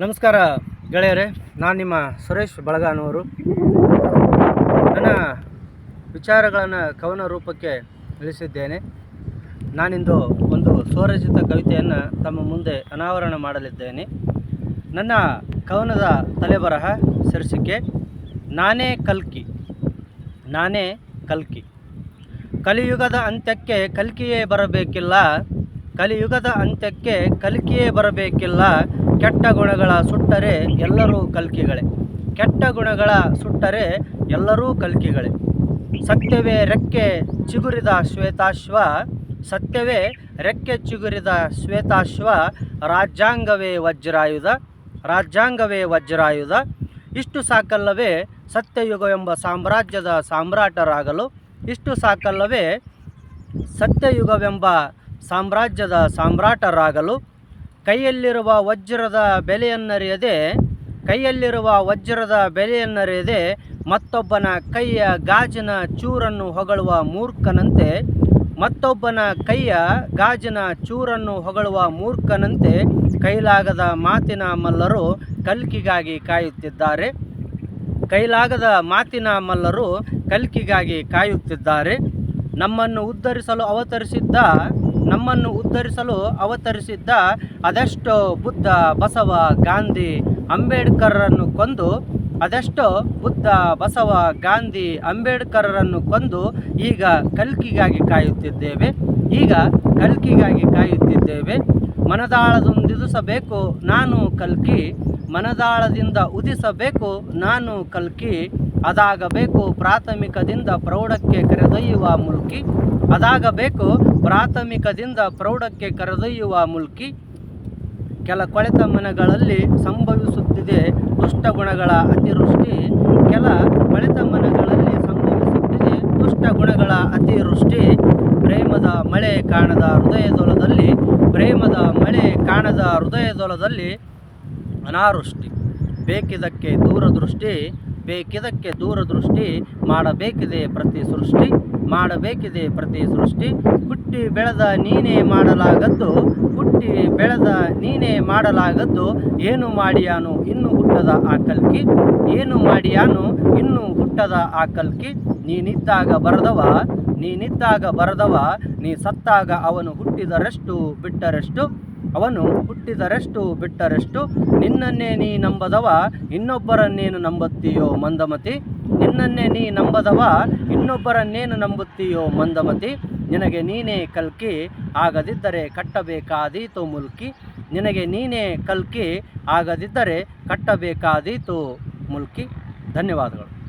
ನಮಸ್ಕಾರ ಗೆಳೆಯರೇ, ನಾನು ನಿಮ್ಮ ಸುರೇಶ್ ಬಳಗಾನವರು. ನನ್ನ ವಿಚಾರಗಳನ್ನು ಕವನ ರೂಪಕ್ಕೆ ಇಳಿಸಿದ್ದೇನೆ. ನಾನಿಂದು ಒಂದು ಸ್ವರಚಿತ ಕವಿತೆಯನ್ನು ತಮ್ಮ ಮುಂದೆ ಅನಾವರಣ ಮಾಡಲಿದ್ದೇನೆ. ನನ್ನ ಕವನದ ತಲೆಬರಹ ಶೀರ್ಷಿಕೆ ನಾನೇ ಕಲ್ಕಿ. ನಾನೇ ಕಲ್ಕಿ. ಕಲಿಯುಗದ ಅಂತ್ಯಕ್ಕೆ ಕಲ್ಕಿಯೇ ಬರಬೇಕಿಲ್ಲ. ಕಲಿಯುಗದ ಅಂತ್ಯಕ್ಕೆ ಕಲ್ಕಿಯೇ ಬರಬೇಕಿಲ್ಲ. ಕೆಟ್ಟ ಗುಣಗಳ ಸುಟ್ಟರೆ ಎಲ್ಲರೂ ಕಲ್ಕಿಗಳೇ. ಕೆಟ್ಟ ಗುಣಗಳ ಸುಟ್ಟರೆ ಎಲ್ಲರೂ ಕಲ್ಕಿಗಳೇ. ಸತ್ಯವೇ ರೆಕ್ಕೆ ಚಿಗುರಿದ ಶ್ವೇತಾಶ್ವ. ಸತ್ಯವೇ ರೆಕ್ಕೆ ಚಿಗುರಿದ ಶ್ವೇತಾಶ್ವ. ರಾಜ್ಯಾಂಗವೇ ವಜ್ರಾಯುಧ. ರಾಜ್ಯಾಂಗವೇ ವಜ್ರಾಯುಧ. ಇಷ್ಟು ಸಾಕಲ್ಲವೇ ಸತ್ಯಯುಗವೆಂಬ ಸಾಮ್ರಾಜ್ಯದ ಸಾಮ್ರಾಟರಾಗಲು. ಇಷ್ಟು ಸಾಕಲ್ಲವೇ ಸತ್ಯಯುಗವೆಂಬ ಸಾಮ್ರಾಜ್ಯದ ಸಾಮ್ರಾಟರಾಗಲು. ಕೈಯಲ್ಲಿರುವ ವಜ್ರದ ಬೆಲೆಯನ್ನರಿಯದೆ ಕೈಯಲ್ಲಿರುವ ವಜ್ರದ ಬೆಲೆಯನ್ನರಿಯದೆ ಮತ್ತೊಬ್ಬನ ಕೈಯ ಗಾಜಿನ ಚೂರನ್ನು ಹೊಗಳುವ ಮೂರ್ಖನಂತೆ. ಮತ್ತೊಬ್ಬನ ಕೈಯ ಗಾಜಿನ ಚೂರನ್ನು ಹೊಗಳುವ ಮೂರ್ಖನಂತೆ ಕೈಲಾಗದ ಮಾತಿನ ಮಲ್ಲರು ಕಲ್ಕಿಗಾಗಿ ಕಾಯುತ್ತಿದ್ದಾರೆ. ಕೈಲಾಗದ ಮಾತಿನ ಮಲ್ಲರು ಕಲ್ಕಿಗಾಗಿ ಕಾಯುತ್ತಿದ್ದಾರೆ. ನಮ್ಮನ್ನು ಉದ್ಧರಿಸಲು ಅವತರಿಸಿದ್ದ ಅದೆಷ್ಟೋ ಬುದ್ಧ, ಬಸವ, ಗಾಂಧಿ, ಅಂಬೇಡ್ಕರರನ್ನು ಕೊಂದು ಅದೆಷ್ಟೋ ಬುದ್ಧ, ಬಸವ, ಗಾಂಧಿ, ಅಂಬೇಡ್ಕರರನ್ನು ಕೊಂದು ಈಗ ಕಲ್ಕಿಗಾಗಿ ಕಾಯುತ್ತಿದ್ದೇವೆ. ಈಗ ಕಲ್ಕಿಗಾಗಿ ಕಾಯುತ್ತಿದ್ದೇವೆ. ಮನದಾಳದಿಂದುದಿಸಬೇಕು ನಾನು ಕಲ್ಕಿ. ಮನದಾಳದಿಂದ ಉದಿಸಬೇಕು ನಾನು ಕಲ್ಕಿ. ಅದಾಗಬೇಕು ಪ್ರಾಥಮಿಕದಿಂದ ಪ್ರೌಢಕ್ಕೆ ಕರೆದೊಯ್ಯುವ ಮುಲ್ಕಿ. ಅದಾಗಬೇಕು ಪ್ರಾಥಮಿಕದಿಂದ ಪ್ರೌಢಕ್ಕೆ ಕರೆದೊಯ್ಯುವ ಮುಲ್ಕಿ. ಕೆಲ ಕೊಳೆತ ಮನಗಳಲ್ಲಿ ಸಂಭವಿಸುತ್ತಿದೆ ದುಷ್ಟಗುಣಗಳ ಅತಿವೃಷ್ಟಿ. ಕೆಲ ಕೊಳೆತ ಮನಗಳಲ್ಲಿ ಸಂಭವಿಸುತ್ತಿದೆ ದುಷ್ಟಗುಣಗಳ ಅತಿವೃಷ್ಟಿ. ಪ್ರೇಮದ ಮಳೆ ಕಾಣದ ಹೃದಯದೊಲದಲ್ಲಿ. ಪ್ರೇಮದ ಮಳೆ ಕಾಣದ ಹೃದಯದೊಲದಲ್ಲಿ ಅನಾವೃಷ್ಟಿ. ಬೇಕಿದಕ್ಕೆ ದೂರದೃಷ್ಟಿ. ಬೇಕಿದಕ್ಕೆ ದೂರದೃಷ್ಟಿ. ಮಾಡಬೇಕಿದೆ ಪ್ರತಿ ಸೃಷ್ಟಿ. ಮಾಡಬೇಕಿದೆ ಪ್ರತಿ ಸೃಷ್ಟಿ. ಹುಟ್ಟಿ ಬೆಳೆದ ನೀನೇ ಮಾಡಲಾಗದ್ದು. ಹುಟ್ಟಿ ಬೆಳೆದ ನೀನೇ ಮಾಡಲಾಗದ್ದು. ಏನು ಮಾಡಿಯಾನು ಇನ್ನು ಹುಟ್ಟದ ಆ ಕಲ್ಕಿ. ಏನು ಮಾಡಿಯಾನು ಇನ್ನು ಹುಟ್ಟದ ಆ ಕಲ್ಕಿ. ನೀನಿದ್ದಾಗ ಬರದವ ನೀ ಸತ್ತಾಗ ಅವನು ಹುಟ್ಟಿದರೆಷ್ಟು ಬಿಟ್ಟರೆಷ್ಟು. ಅವನು ಹುಟ್ಟಿದರೆಷ್ಟು ಬಿಟ್ಟರೆಷ್ಟು. ನಿನ್ನನ್ನೇ ನೀ ನಂಬದವ ಇನ್ನೊಬ್ಬರನ್ನೇನು ನಂಬುತ್ತೀಯೋ ಮಂದಮತಿ. ನಿನ್ನನ್ನೇ ನೀ ನಂಬದವ ಇನ್ನೊಬ್ಬರನ್ನೇನು ನಂಬುತ್ತೀಯೋ ಮಂದಮತಿ. ನಿನಗೆ ನೀನೇ ಕಲ್ಕಿ ಆಗದಿದ್ದರೆ ಕಟ್ಟಬೇಕಾದೀತು ಮುಲ್ಕಿ. ನಿನಗೆ ನೀನೇ ಕಲ್ಕಿ ಆಗದಿದ್ದರೆ ಕಟ್ಟಬೇಕಾದೀತು ಮುಲ್ಕಿ. ಧನ್ಯವಾದಗಳು.